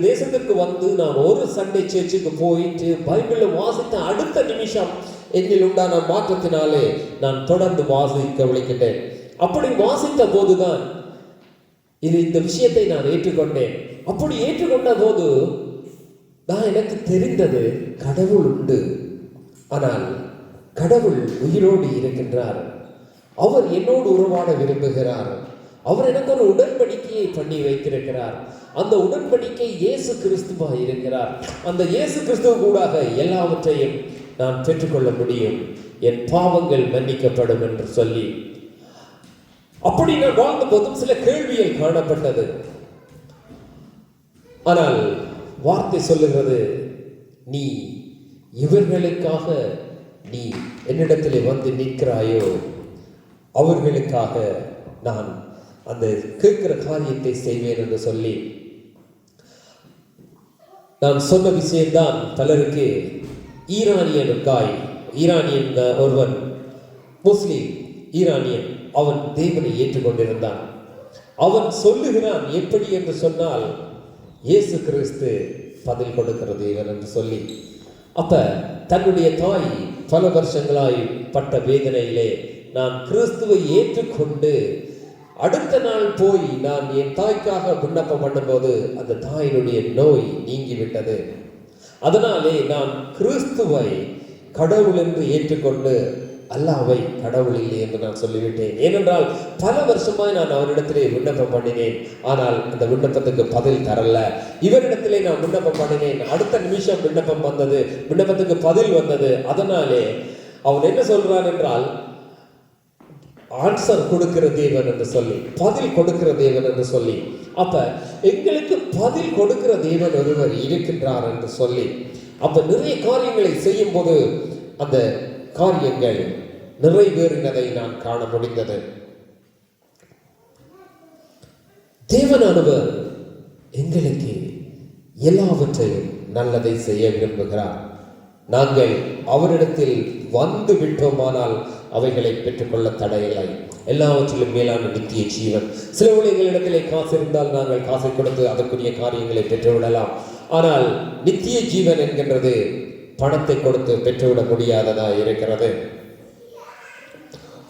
தேசத்திற்கு வந்து நான் ஒரு சண்டே சர்ச்சுக்கு போயிட்டு பைபிளை வாசித்த அடுத்த நிமிஷம் என்னில் உண்டான மாற்றத்தினாலே நான் தொடர்ந்து வாசிக்க விளைக்கிட்டேன். அப்படி வாசித்த போதுதான் இந்த விஷயத்தை நான் ஏற்றுக்கொண்டேன். அப்படி ஏற்றுக்கொண்ட போது நான் எனக்கு தெரிந்தது, கடவுள் உண்டு, ஆனால் கடவுள் உயிரோடு இருக்கின்றார், அவர் என்னோடு உறவாட விரும்புகிறார், அவர் எனக்கு ஒரு உடன்படிக்கையை பண்ணி வைத்திருக்கிறார், அந்த உடன்படிக்கை இயேசு கிறிஸ்துவா இருக்கிறார், அந்த இயேசு கிறிஸ்துவ கூடாக எல்லாவற்றையும் நான் பெற்றுக்கொள்ள முடியும், என் பாவங்கள் மன்னிக்கப்படும் என்று சொல்லி அப்படி நான் வாழ்ந்த போதும் சில கேள்விகள் காணப்பட்டது. ஆனால் வார்த்தை சொல்லுகிறது, நீ இவர்களுக்காக நீ என்னிடத்திலே வந்து நிற்கிறாயோ, அவர்களுக்காக நான் அந்த கேட்கிற காரியத்தை செய்வேன் என்று சொல்லி நான் சொன்ன விஷயம்தான் பலருக்கு ஈரானியன் ஒருவன், முஸ்லிம் ஈரானியன், அவன் தேவனை ஏற்றுக்கொண்டிருந்தான். அவன் சொல்லுகிறான் எப்படி என்று சொன்னால், இயேசு கிறிஸ்து பதில் கொடுக்கிற தேவன் என்று சொல்லி. அப்ப தன்னுடைய தாய் பல வருஷங்களாய் பட்ட வேதனையிலே நான் கிறிஸ்துவை ஏற்றுக்கொண்டு அடுத்த நாள் போய் நான் என் தாய்க்காக விண்ணப்பம் பண்ணும்போது அந்த தாயினுடைய நோய் நீங்கிவிட்டது. அதனாலே நான் கிறிஸ்துவை கடவுள் என்று ஏற்றுக்கொண்டு அல்லாஹ்வை கடவுள் இல்லை என்று நான் சொல்லிவிட்டேன். ஏனென்றால் பல வருஷமாய் நான் அவரிடத்திலே விண்ணப்பம் பண்ணினேன், ஆனால் அந்த விண்ணப்பத்துக்கு பதில் தரல. இவரிடத்திலே நான் விண்ணப்பம் பண்ணினேன், அடுத்த நிமிஷம் விண்ணப்பம் வந்தது, விண்ணப்பத்துக்கு பதில் வந்தது. அதனாலே அவன் என்ன சொல்றான் என்றால், ஆன்சர் கொடுக்கிற தேவன் என்று சொல்லி, பதில் கொடுக்கிற தேவன் என்று சொல்லி, அப்ப எங்களுக்கு பதில் கொடுக்கிற தேவன் ஒருவர் இருக்கின்றார் என்று சொல்லி, அப்ப நிறைய காரியங்களை செய்யும் போது அந்த காரியங்கள் நிறைவேறினதை நான் காண முடிந்தது. தேவனானவர் எங்களுக்கு எல்லாவற்றையும் நல்லதை செய்ய விரும்புகிறார். நாங்கள் அவரிடத்தில் வந்து விட்டோமானால் அவைகளை பெற்றுக்கொள்ள தடையில்லை. எல்லாவற்றிலும் மேலான நித்திய ஜீவன். சில எங்களிடத்திலே காசு இருந்தால் நாங்கள் காசை கொடுத்து அதற்குரிய காரியங்களை பெற்றுவிடலாம். ஆனால் நித்திய ஜீவன் என்கின்றது பணத்தை கொடுத்து பெற்றுவிட முடியாததா இருக்கிறது.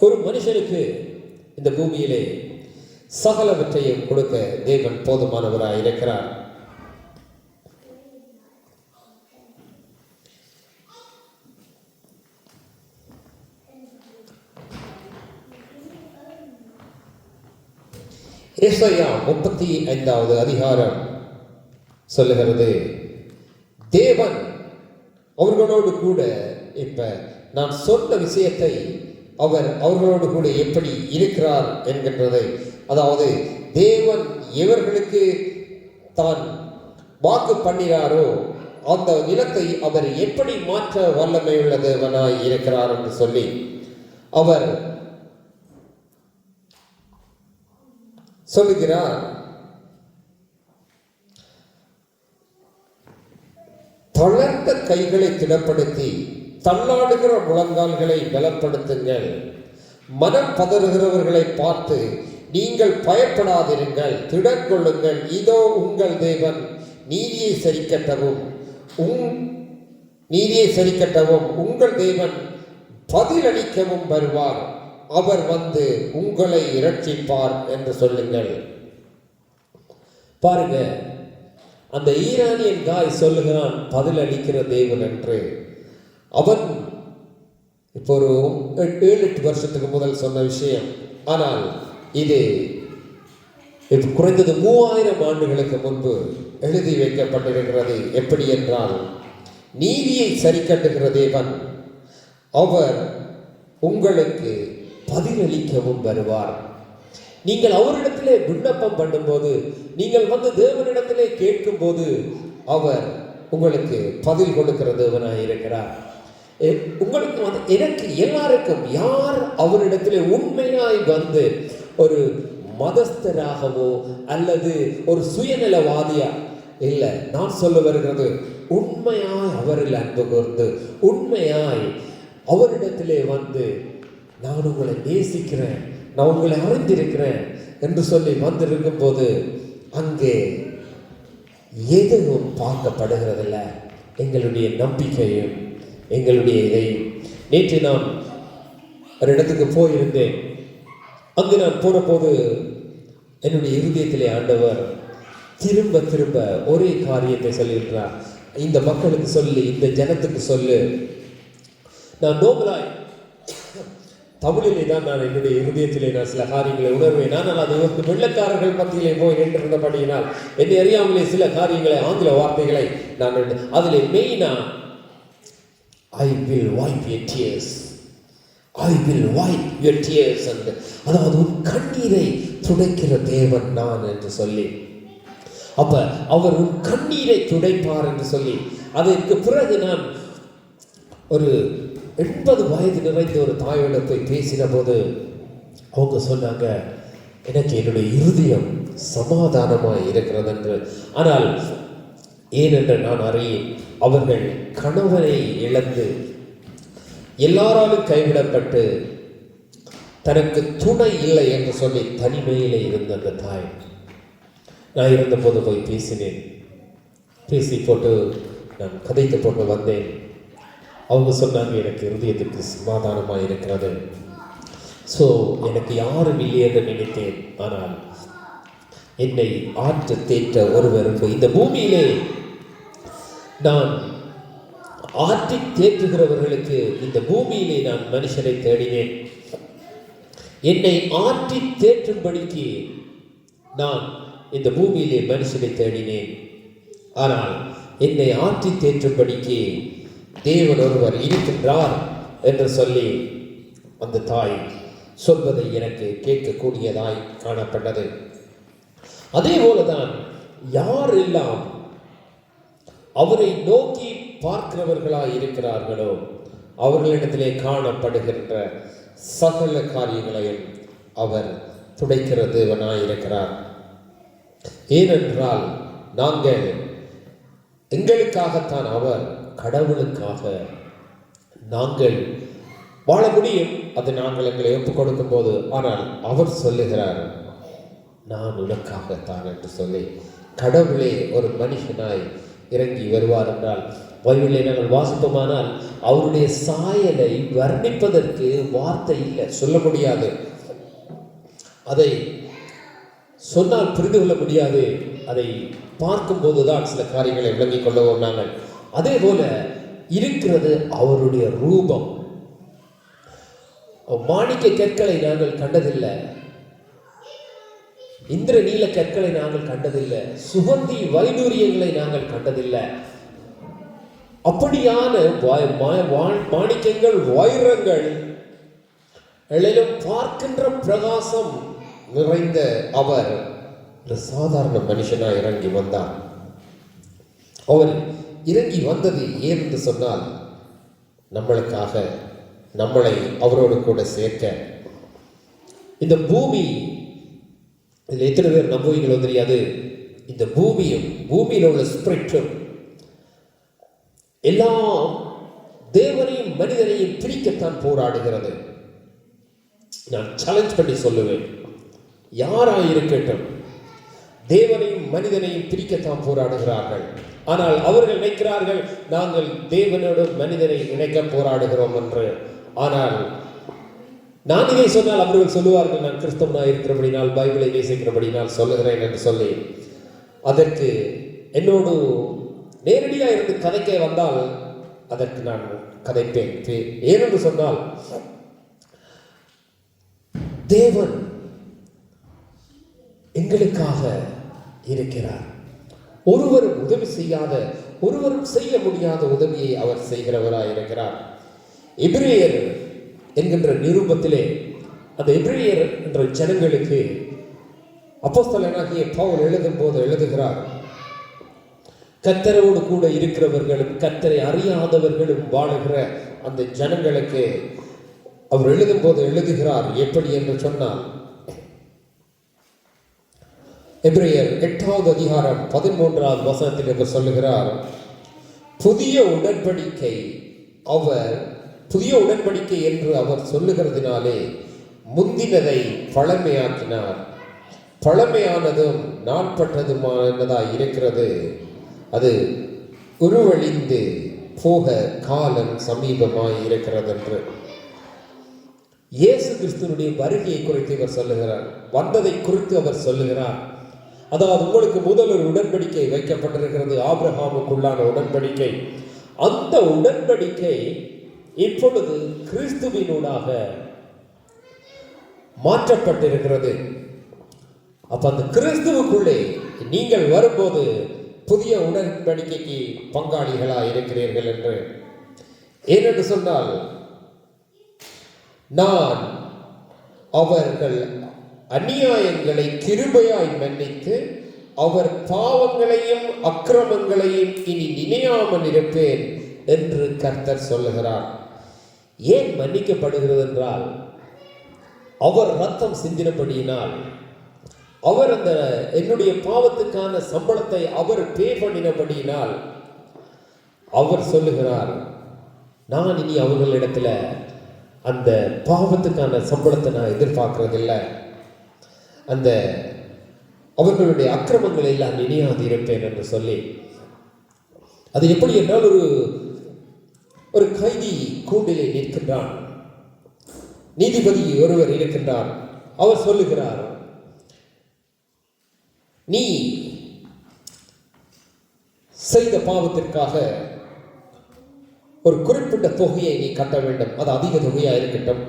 ஒரு மனுஷனுக்கு இந்த பூமியிலே சகலவற்றையும் கொடுக்க தேவன் போதுமானவராய் இருக்கிறார். ஏசாயா 35வது அதிகாரம் சொல்லுகிறது, தேவன் அவர்களோடு கூட, இப்ப நான் சொன்ன விஷயத்தை அவர் அவர்களோடு கூட எப்படி இருக்கிறார் என்கின்றதை, அதாவது தேவன் இவர்களுக்கு தான் வாக்கு பண்ணினாரோ அந்த நிலத்தை அவர் எப்படி மாற்ற வல்லமை உள்ள தேவனாய் இருக்கிறார் என்று சொல்லி அவர் சொல்லுகிறார். தளர்ந்த கைகளை திடப்படுத்தி தள்ளாடுகிற முழங்கால்களை பலப்படுத்துங்கள். மனம் பதறுகிறவர்களை பார்த்து நீங்கள் பயப்படாதிருங்கள், திடங்கொள்ளுங்கள், இதோ உங்கள் தேவன் நீதியை சரிக்கட்டவும் உங்கள் தேவன் பதிலளிக்கவும் வருவார், அவர் வந்து உங்களை இரட்சிப்பார் என்று சொல்லுங்கள். பாருங்க, அந்த ஈரானியன் காய் சொல்லுகிறான் பதில் அளிக்கிற தேவன் என்று. அவன் இப்போ ஒரு 7-8 வருஷத்துக்கு முதல் சொன்ன விஷயம். ஆனால் இது குறைந்தது 3000 ஆண்டுகளுக்கு முன்பு எழுதி வைக்கப்பட்டிருக்கிறது. எப்படி என்றால், நீதியை சரிக்கட்டுகிற தேவன் அவர் உங்களுக்கு பதிலளிக்கவும் வருவார். நீங்கள் அவரிடத்திலே விண்ணப்பம் பண்ணும்போது, நீங்கள் வந்து தேவனிடத்திலே கேட்கும் போது அவர் உங்களுக்கு பதில் கொடுக்கிற தேவனாய் இருக்கிறார். உங்களுக்கு வந்து எனக்கு எல்லாருக்கும் யார் அவரிடத்திலே உண்மையாய் வந்து ஒரு மதஸ்தராகவோ அல்லது ஒரு சுயநலவாதியா இல்லை, நான் சொல்ல வருகிறது உண்மையாய் அவரில் அன்பு கூர்ந்து உண்மையாய் அவரிடத்திலே வந்து நான் உங்களை நேசிக்கிறேன், நான் உங்களை அறிந்திருக்கிறேன் என்று சொல்லி வந்திருக்கும் போது அங்கே எதுவும் பார்க்கப்படுகிறதில்ல. எங்களுடைய நம்பிக்கையும் எங்களுடைய இதையும். நேற்று நான் ஒரு இடத்துக்கு போயிருந்தேன். அங்கு நான் போன போது என்னுடைய இருதயத்திலே ஆண்டவர் திரும்ப திரும்ப ஒரே காரியத்தை சொல்லியிருக்கிறார். இந்த மக்களுக்கு சொல்லு, இந்த ஜனத்துக்கு சொல்லு. நான் நோபலாய் தமிழிலே தான் நான் என்னுடைய இருதயத்திலே நான் சில காரியங்களை உணர்வேன். ஆனால் அது வெள்ளக்காரர்கள் மத்தியிலே போய் நின்றிருந்தபடியினால் என்னை அறியாமலே சில காரியங்களை, ஆங்கில வார்த்தைகளை நான் அதிலே மெயினா I will wipe your tears, I will wipe your tears, and அதாவது உன் கண்ணீரை துடைக்கிற தேவன் நான் என்று சொல்லி, அப்ப அவர் உன் கண்ணீரை துடைப்பார் என்று சொல்லி, அதற்கு பிறகு நான் ஒரு 80 வயது நிறைந்த ஒரு தாயோட போய் பேசின போது அவங்க சொன்னாங்க, எனக்கு என்னுடைய இருதயம் சமாதானமாய் இருக்கிறது என்று. ஆனால் ஏனென்று நான் அறியேன், அவர்கள் கணவனை இழந்து எல்லாராலும் கைவிடப்பட்டு தனக்கு துணை இல்லை என்று சொல்லி தனிமையிலே இருந்த அந்த தாய், நான் இருந்தபோது போய் பேசினேன். பேசி போட்டு நான் கதைத்து போட்டு வந்தேன். அவங்க சொன்னாங்க, எனக்கு இருதயத்துக்கு சமாதானமாக இருக்கிறது. ஸோ எனக்கு யாரும் இல்லை என்று நினைத்தேன். ஆனால் என்னை ஆற்ற தேற்ற ஒருவர் இந்த பூமியிலே நான் ஆற்றி தேற்றுகிறவர்களுக்கு இந்த பூமியிலே நான் மனுஷரை தேடினேன். என்னை ஆற்றி தேற்றும்படிக்கு நான் இந்த பூமியிலே மனுஷனை தேடினேன். ஆனால் என்னை ஆற்றி தேற்றும்படிக்கு தேவன் ஒருவர் இருக்கின்றார் என்று சொல்லி அந்த தாய் சொல்வதை எனக்கு கேட்கக்கூடியதாய் காணப்பட்டது. அதே போலதான் யாரெல்லாம் அவரை நோக்கி பார்க்கிறவர்களாய் இருக்கிறார்களோ அவர்களிடத்திலே காணப்படுகின்ற சகல காரியங்களையும் அவர் துடைக்கிற தேவனாய் இருக்கிறார். ஏனென்றால் நாங்கள் எங்களுக்காகத்தான், அவர் கடவுளுக்காக நாங்கள் வாழ முடியும், அது நாங்கள் எங்களை ஒப்புக் கொடுக்கும் போது. ஆனால் அவர் சொல்லுகிறார், நான் உனக்காகத்தான் என்று சொல்லி கடவுளே ஒரு மனுஷனாய் இறங்கி வருவார் என்றால் பைபிளை நாங்கள் வாசிப்போமானால் அவருடைய சாயலை வர்ணிப்பதற்கு வார்த்தை இல்லை, சொல்ல முடியாது. அதை சொன்னால் புரிந்து கொள்ள முடியாது. அதை பார்க்கும்போதுதான் சில காரியங்களை விளங்கிக் கொள்ளவும் நாங்கள். அதே போல இருக்கிறது அவருடைய ரூபம். மாணிக்க கற்களை நாங்கள் கண்டதில்லை, இந்திர நீல கற்களை நாங்கள் கண்டதில்லை, சுகந்தி வைடூரியங்களை நாங்கள் கண்டதில்லை. அப்படியான மாணிக்கங்கள், வைரங்கள் எழிலும் பார்க்கின்ற பிரகாசம் நிறைந்த அவர் ஒரு சாதாரண மனுஷனாக இறங்கி வந்தார். அவர் இறங்கி வந்தது ஏன் என்று சொன்னால் நம்மளுக்காக, நம்மளை அவரோடு கூட சேர்க்க. இந்த பூமி, இதில் எத்தனை பேர் நம்புவீங்களோ தெரியாது, இந்த பூமியும் பூமியில் உள்ள ஸ்பிரிட்டும் எல்லாம் தேவனையும் மனிதனையும் பிரிக்கத்தான் போராடுகிறது. நான் சேலஞ்ச் பண்ணி சொல்லுவேன், யாராயிருக்கட்டும் தேவனையும் மனிதனையும் பிரிக்கத்தான் போராடுகிறார்கள். ஆனால் அவர்கள் நினைக்கிறார்கள் நாங்கள் தேவனோடு மனிதனை இணைக்க போராடுகிறோம் என்று. ஆனால் நான் இதை சொன்னால் அவர்கள் சொல்லுவார்கள், நான் கிறிஸ்தவனாக இருக்கிறபடினால், பைபிளை நேசிக்கிறபடினால் சொல்லுகிறேன் என்று சொல்லி. அதற்கு என்னோடு நேரடியாக இருந்து கதைக்க வந்தால் அதற்கு நான் கதைப்பேன். ஏனென்று சொன்னால் தேவன் எங்களுக்காக இருக்கிறார். ஒருவரும் உதவி செய்யாத, ஒருவரும் செய்ய முடியாத உதவியை அவர் செய்கிறவராய் இருக்கிறார். எபிரேயர் என்கின்ற நிருபத்திலே அந்த எபிரேயர் என்ற ஜனங்களுக்கு அப்போஸ்தலனாகிய பவுல் எழுதும் போது எழுதுகிறார், கர்த்தரோடு கூட இருக்கிறவர்களும் கர்த்தரை அறியாதவர்களும் வாழுகிற அந்த ஜனங்களுக்கு அவர் எழுதும் போது எழுதுகிறார். எப்படி என்று சொன்னால், எபிரேயர் 8வது அதிகாரம் 13வது வசனத்தில் இவர் சொல்லுகிறார், புதிய உடன்படிக்கை என்று அவர் சொல்லுகிறதுனாலே முந்தினதை பழமையாக்கினார், பழமையானதும் நாட்பட்டதுமானதாய் இருக்கிறது, அது உருவழிந்து போக காலம் சமீபமாய் இருக்கிறது என்று. இயேசு கிறிஸ்துவினுடைய வருகையை குறித்து இவர் சொல்லுகிறார், வந்ததை குறித்து அவர் சொல்லுகிறார். அதாவது உங்களுக்கு முதல் ஒரு உடன்படிக்கை வைக்கப்பட்டிருக்கிறது, ஆபிரகாமுக்குள்ளான உடன்படிக்கை. அந்த உடன்படிக்கை இப்பொழுது கிறிஸ்துவினூடாக மாற்றப்பட்டிருக்கிறது. அப்ப அந்த கிறிஸ்துவுக்குள்ளே நீங்கள் வரும்போது புதிய உடன்படிக்கைக்கு பங்காளிகளாக இருக்கிறீர்கள் என்று. ஏனென்று சொன்னால், நான் அவர்கள் அநியாயங்களை கிருபையாய் மன்னித்து அவர் பாவங்களையும் அக்கிரமங்களையும் இனி நினையாமல் இருப்பேன் என்று கர்த்தர் சொல்லுகிறார். ஏன் மன்னிக்கப்படுகிறது என்றால், அவர் ரத்தம் சிந்தினபடியினால், அவர் அந்த என்னுடைய பாவத்துக்கான சம்பளத்தை அவர் பே பண்ணினபடியினால் அவர் சொல்லுகிறார், நான் இனி அவர்களிடத்துல அந்த பாவத்துக்கான சம்பளத்தை நான் எதிர்பார்க்கறதில்லை, அந்த அவர்களுடைய அக்கிரமங்களை எல்லாம் நினையாது இருப்பேன் என்று சொல்லி. அது எப்படி என்றால், ஒரு கைதி கூண்டிலே நிற்கின்றான், நீதிபதி ஒருவர் இருக்கின்றார். அவர் சொல்லுகிறார், நீ செய்த பாவத்திற்காக ஒரு குறிப்பிட்ட தொகையை நீ கட்ட வேண்டும், அது அதிக தொகையா இருக்கட்டும்,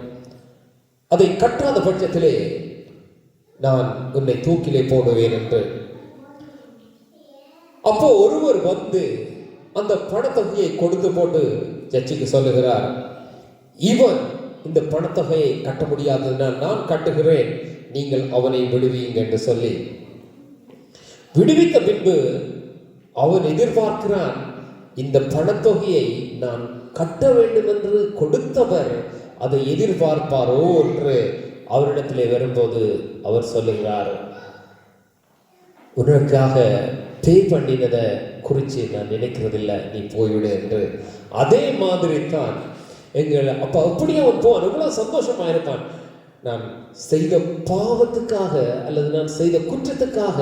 அதை கட்டாத பட்சத்திலே நான் உன்னை தூக்கிலே போடுவேன் என்று. அப்போ ஒருவர் வந்து அந்த பணத்தொகையை கொடுத்து போட்டு ஜட்ஜிக்கு சொல்லுகிறார், இவன் இந்த பணத்தொகையை கட்ட முடியாததுனால் நான் கட்டுகிறேன், நீங்கள் அவனை விடுவீங்க என்று சொல்லி விடுவித்த பின்பு அவன் எதிர்பார்க்கிறான், இந்த பணத்தொகையை நான் கட்ட வேண்டும் என்று கொடுத்தவர் அதை எதிர்பார்ப்பாரோ என்று. அவரிடத்திலே வரும்போது அவர் சொல்லுகிறார், உனக்காக பே பண்ணினதை குறித்து நான் நினைக்கிறதில்லை, நீ போய்விடு என்று. அதே மாதிரி தான் அப்ப அப்படியே அவன் போவான், எவ்வளவு சந்தோஷமா இருப்பான். நான் செய்த பாவத்துக்காக அல்லது நான் செய்த குற்றத்துக்காக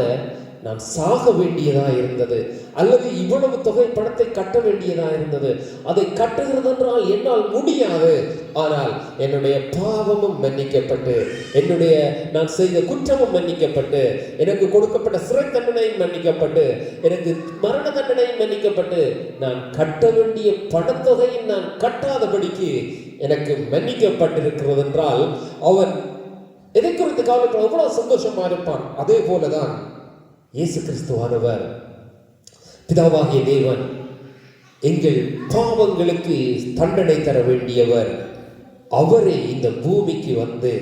நான் சாக வேண்டியதா இருந்தது, அல்லது இவ்வளவு தொகை பணத்தை கட்ட வேண்டியதா இருந்தது. அதை கட்டுகிறது என்றால் என்னால் முடியாது. ஆனால் என்னுடைய பாவமும் மன்னிக்கப்பட்டு, நான் செய்த குற்றமும் மன்னிக்கப்பட்டு, எனக்கு கொடுக்கப்பட்ட சிறை தண்டனையும் மன்னிக்கப்பட்டு, எனக்கு மரண தண்டனையும் மன்னிக்கப்பட்டு, நான் கட்ட வேண்டிய பணத்தொகையும் நான் கட்டாதபடிக்கு எனக்கு மன்னிக்கப்பட்டிருக்கிறது என்றால் அவன் எதை குறித்து கவலைப்பட எவ்வளவு சந்தோஷமா இருப்பான். அதே போலதான் இயேசு கிறிஸ்துவானவர், பிதாவாகிய தேவன் எங்கள் பாவங்களுக்கு தண்டனை தர வேண்டியவர். அவரே இந்த பூமிக்கு வந்து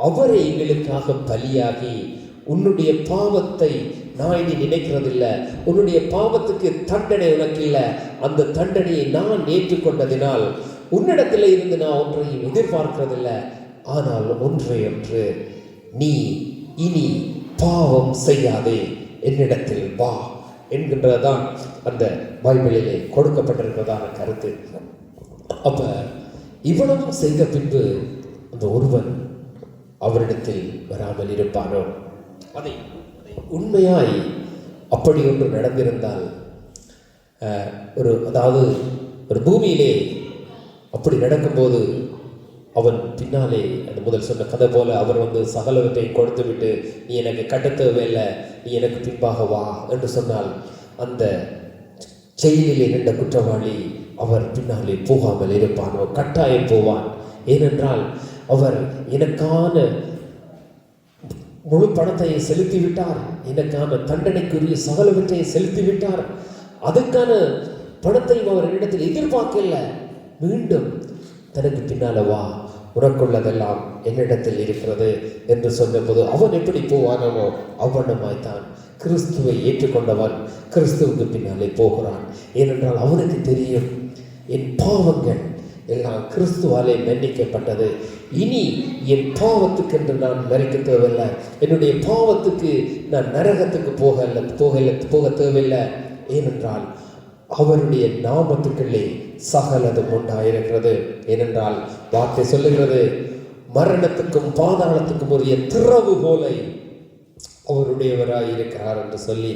அவரே எங்களுக்காக பலியாகி, உன்னுடைய பாவத்தை நான் இனி நினைக்கிறதில்லை, உன்னுடைய பாவத்துக்கு தண்டனை உனக்கு இல்லை, அந்த தண்டனையை நான் ஏற்றுக்கொண்டதினால் உன்னிடத்தில் இருந்து நான் ஒன்றையும் எதிர்பார்க்கிறதில்லை. ஆனால் ஒன்று, நீ இனி பாவம் செய்யாதே, என்னிடத்தில் வா என்கின்றதான் அந்த பைபிளிலே கொடுக்கப்பட்டிருக்கிறதான கருத்து. அப்ப இவ்வளவு செய்த பின்பு அந்த ஒருவன் அவரிடத்தில் வராமல் இருப்பானோ? அதை உண்மையாய் அப்படி ஒன்று நடந்திருந்தால், அதாவது ஒரு பூமியிலே அப்படி நடக்கும்போது அவன் பின்னாலே அந்த முதல் சொன்ன கதை போல அவர் வந்து சகலவற்றை கொடுத்து விட்டு, நீ எனக்கு கட்ட தேவையில்லை, நீ எனக்கு பின்பாக வா என்று சொன்னால், அந்த செயலிலே நின்ற குற்றவாளி அவர் பின்னாலே போகாமல் இருப்பானோ? கட்டாயம் போவான். ஏனென்றால் அவர் எனக்கான முழு பணத்தை செலுத்தி விட்டார், எனக்கான தண்டனைக்குரிய சகலவற்றை செலுத்தி விட்டார், அதுக்கான பணத்தையும் அவர் இடத்தில் எதிர்பார்க்கல. மீண்டும் தனக்கு பின்னால வா, உனக்குள்ளதெல்லாம் என்னிடத்தில் இருக்கிறது என்று சொன்னபோது அவன் எப்படி போவானோ அவ்வண்ணமாய்த்தான் கிறிஸ்துவை ஏற்றுக்கொண்டவன் கிறிஸ்துவுக்கு பின்னாலே போகிறான். ஏனென்றால் அவனுக்கு தெரியும், என் பாவங்கள் எல்லாம் கிறிஸ்துவாலே மன்னிக்கப்பட்டது, இனி என் பாவத்துக்கு என்று நான் மறிக்க தேவையில்லை, என்னுடைய பாவத்துக்கு நான் நரகத்துக்கு போக தேவையில்லை. ஏனென்றால் அவருடைய நாமத்துக்குள்ளே சகலதும் உண்டாயிருக்கிறது. ஏனென்றால் வார்த்தை சொல்லுகிறது, மரணத்துக்கும் பாதாளத்துக்கும் உரிய திறவுகோலை அவருடையவராய் இருக்கிறார் என்று சொல்லி.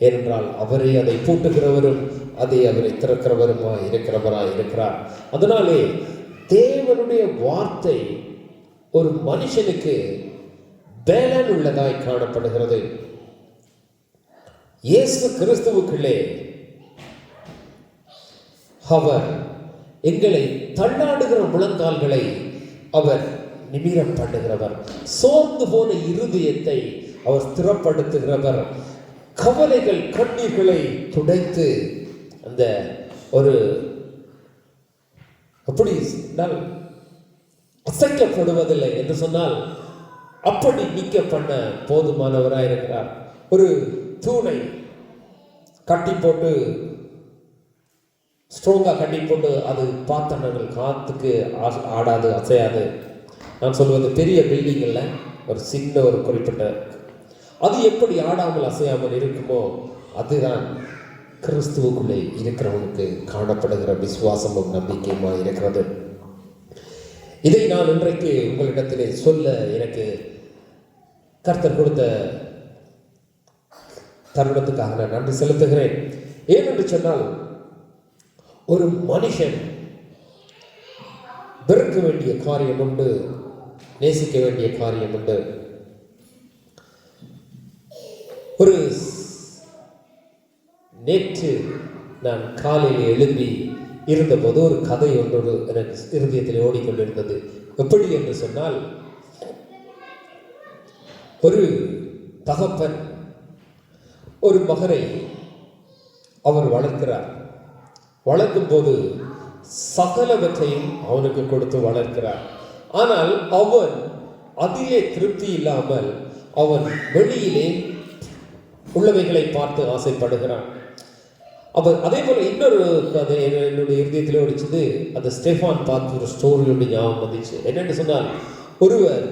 ஏனென்றால் அவரை அதை பூட்டுகிறவரும் அவரை திறக்கிறவருமாய் இருக்கிறார். அதனாலே தேவனுடைய வார்த்தை ஒரு மனுஷனுக்கு பலன் உள்ளதாய் காணப்படுகிறது. இயேசு கிறிஸ்துவுக்குள்ளே அவர் எங்களை தள்ளாடுகிற முழங்கால்களை அவர் நிமிரம் பண்ணுகிறவர், சோர்ந்து போன இருதயத்தை அவர் ஸ்திரப்படுத்துகிறவர், கவலைகள் கண்ணீர்களை துடைத்து அந்த ஒரு அப்படி அசைக்கப்படுவதில்லை என்று சொன்னால் அப்படி நீக்க பண்ண போதுமானவராயிருக்கிறார். ஒரு தூணை கட்டி போட்டு ஸ்ட்ராங்கா கட்டி போட்டு அது பார்த்தனங்கள் காத்துக்கு ஆடாது, அசையாது. நான் சொல்வது பெரிய பில்டிங் இல்லை, ஒரு சின்ன ஒரு குறிப்பிட்ட அது எப்படி ஆடாமல் அசையாமல் இருக்குமோ அதுதான் கிறிஸ்துவுக்குள்ளே இருக்கிறவனுக்கு காணப்படுகிற விசுவாசமும் நம்பிக்கையுமா இருக்கிறது. இதை நான் இன்றைக்கு உங்களிடத்திலே சொல்ல எனக்கு கர்த்தர் கொடுத்த தருணத்துக்காக நான் நன்றி செலுத்துகிறேன். ஏனென்று சொன்னால், ஒரு மனுஷன் வெறுக்க வேண்டிய காரியம் உண்டு, நேசிக்க வேண்டிய காரியம் உண்டு. ஒரு நேற்று நான் காலையில் எழும்பி இருந்தபோது ஒரு கதை ஒன்று எனக்கு இருதயத்தில் ஓடிக்கொண்டிருந்தது. எப்படி என்று சொன்னால், ஒரு தகப்பன் ஒரு மகனை அவர் வளர்க்கிறார். வளர்க்கும் போது சகலவற்றையும் அவனுக்கு கொடுத்து வளர்க்கிறார். ஆனால் அவன் அதிலே திருப்தி இல்லாமல் அவன் வெளியிலே உள்ளவைகளை பார்த்து ஆசைப்படுகிறான். அதே போல இன்னொரு கதை என்னுடைய இருதயத்தில் ஓடிச்சது. அந்த ஸ்டெஃபான் பார்த்து ஒரு ஸ்டோரியோட ஞாபகம் வந்துச்சு. என்னென்னு சொன்னால், ஒருவர்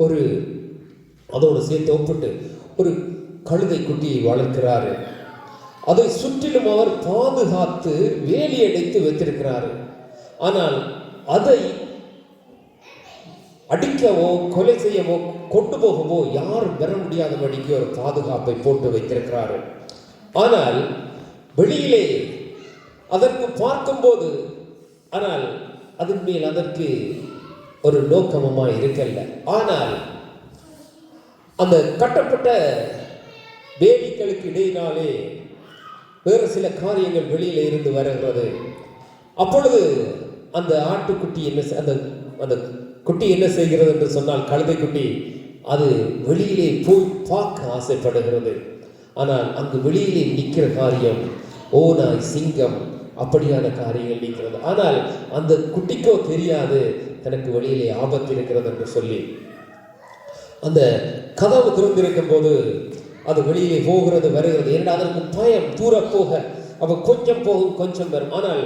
ஒரு அதோடு சேர்த்து ஒப்பிட்டு ஒரு கழுதை குட்டியை வளர்க்கிறாரு. அதை சுற்றிலும் அவர் பாதுகாத்து வேலி அடைத்து வைத்திருக்கிறாரு. ஆனால் அதை அடிக்கவோ கொலை செய்யவோ கொண்டு போகவோ யாரும் வர முடியாதபடிக்கு ஒரு பாதுகாப்பை போட்டு வைத்திருக்கிறார்கள். ஆனால் வெளியிலே அதற்கு பார்க்கும்போது, ஆனால் அதன் மேல் அதற்கு ஒரு நோக்கமுமா இருக்கல்ல. ஆனால் அந்த கட்டப்பட்ட வேலிகளுக்கு இடையினாலே வேறு சில காரியங்கள் வெளியில இருந்து வருகிறது. அப்பொழுது அந்த ஆட்டுக்குட்டி அந்த குட்டி என்ன செய்கிறது என்று சொன்னால், கழுதை குட்டி அது வெளியிலே போய் பார்க்க ஆசைப்படுகிறது. ஆனால் அங்கு வெளியிலே நிற்கிற காரியம் ஓநாய், சிங்கம், அப்படியான காரியங்கள் நிற்கிறது. ஆனால் அந்த குட்டிக்கோ தெரியாது தனக்கு வெளியிலே ஆபத்து இருக்கிறது என்று சொல்லி. அந்த கதவு திறந்திருக்கும் போது அது வெளியிலே போகிறது வருகிறது. ஏன்னா அதற்கு பயம், தூர போக அவ கொஞ்சம் போகும் கொஞ்சம் வரும். ஆனால்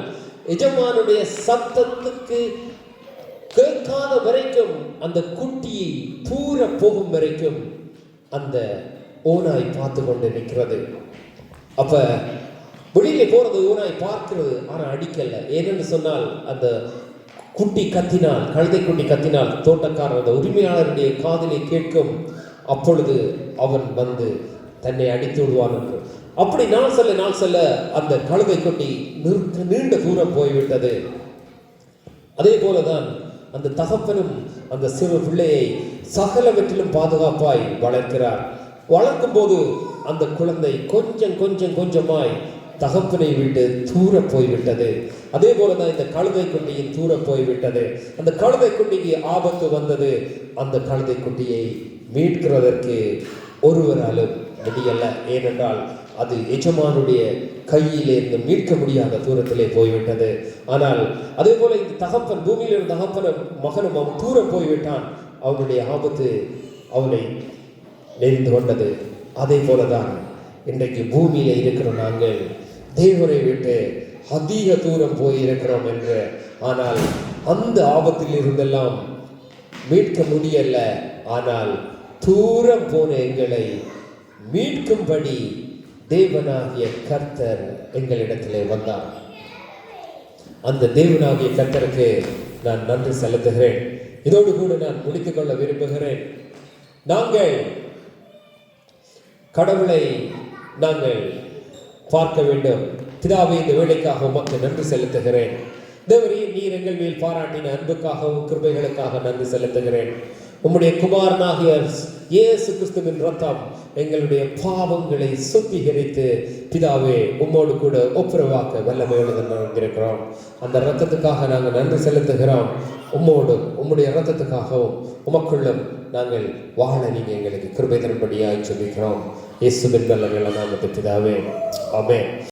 எஜமானுடைய சத்தத்துக்கு கேட்காத வரைக்கும், அந்த குட்டியை தூர போகும் வரைக்கும் அந்த ஓநாய் பார்த்து கொண்டு நிற்கிறது. அப்ப வெளியிலே போறது ஓநாய் பார்க்கிறது, ஆனா அடிக்கல. ஏனென்று சொன்னால் அந்த குட்டி கத்தினால், கழுதை குட்டி கத்தினால் தோட்டக்காரர் அந்த உரிமையாளருடைய காதிலே கேட்கும். அப்பொழுது அவன் வந்து தன்னை அடித்து விடுவான் என்று. அப்படி நாள் செல்ல அந்த கழுதை குட்டி நீண்ட தூரம் போய்விட்டது. அதே போலதான் அந்த தகப்பனும் அந்த சிறு பிள்ளையை சகலவற்றிலும் பாதுகாப்பாய் வளர்க்கிறார். வளர்க்கும் போது அந்த குழந்தை கொஞ்சமாய் தகப்பனை விட்டு தூர போய்விட்டது. அதே போலதான் இந்த கழுதை குட்டியின் தூர போய்விட்டது. அந்த கழுதை குட்டிக்கு ஆபத்து வந்தது. அந்த கழுதை குட்டியை மீட்கிறதற்கு ஒருவராலும் முடியல. ஏனென்றால் அது எஜமானுடைய கையிலே இருந்து மீட்க முடியாத தூரத்திலே போய்விட்டது. ஆனால் அதே போல இந்த தகப்பன், பூமியில் இருந்த தகப்பனும் மகனும் அவன் தூரம் போய்விட்டான். அவனுடைய ஆபத்து அவனை நெறிந்து கொண்டது. அதே போலதான் இன்றைக்கு பூமியில இருக்கிற நாங்கள் தேவனை விட்டு அதிக தூரம் போயிருக்கிறோம் என்று. ஆனால் அந்த ஆபத்தில் இருந்தெல்லாம் மீட்க முடியல. ஆனால் தூரம் போன எங்களை மீட்கும்படி தேவனாகிய கர்த்தர் எங்களிடத்திலே வந்தார். அந்த தேவனாகிய கர்த்தருக்கு நான் நன்றி செலுத்துகிறேன். இதோடு கூட நான் முடித்துக் கொள்ள விரும்புகிறேன். நாங்கள் கடவுளை நாங்கள் பார்க்க வேண்டும். பிதாவே, இந்த வேலைக்காக உமக்கு நன்றி செலுத்துகிறேன். தேவரே, நீர் எங்கள் மேல் பாராட்டின அன்புக்காகவும் கிருபைகளுக்காக நன்றி செலுத்துகிறேன். உம்முடைய குமாரனாகிய இயேசு கிறிஸ்துவின் ரத்தம் எங்களுடைய பாவங்களை சுத்திகரித்து பிதாவே உம்மோடு கூட ஒப்புரவாக்க வல்லமையுள்ளது இருக்கிறோம். அந்த ரத்தத்துக்காக நாங்கள் நன்றி செலுத்துகிறோம். உம்மோடும் உம்முடைய ரத்தத்துக்காகவும் உமக்குள்ளும் நாங்கள் வாழ நீங்க எங்களுக்கு கிருபை தரும்படியாய் ஜெபிக்கிறோம். இயேசுவின் வல்லமையுள்ள நாமத்தில் பிதாவே, ஆமென்.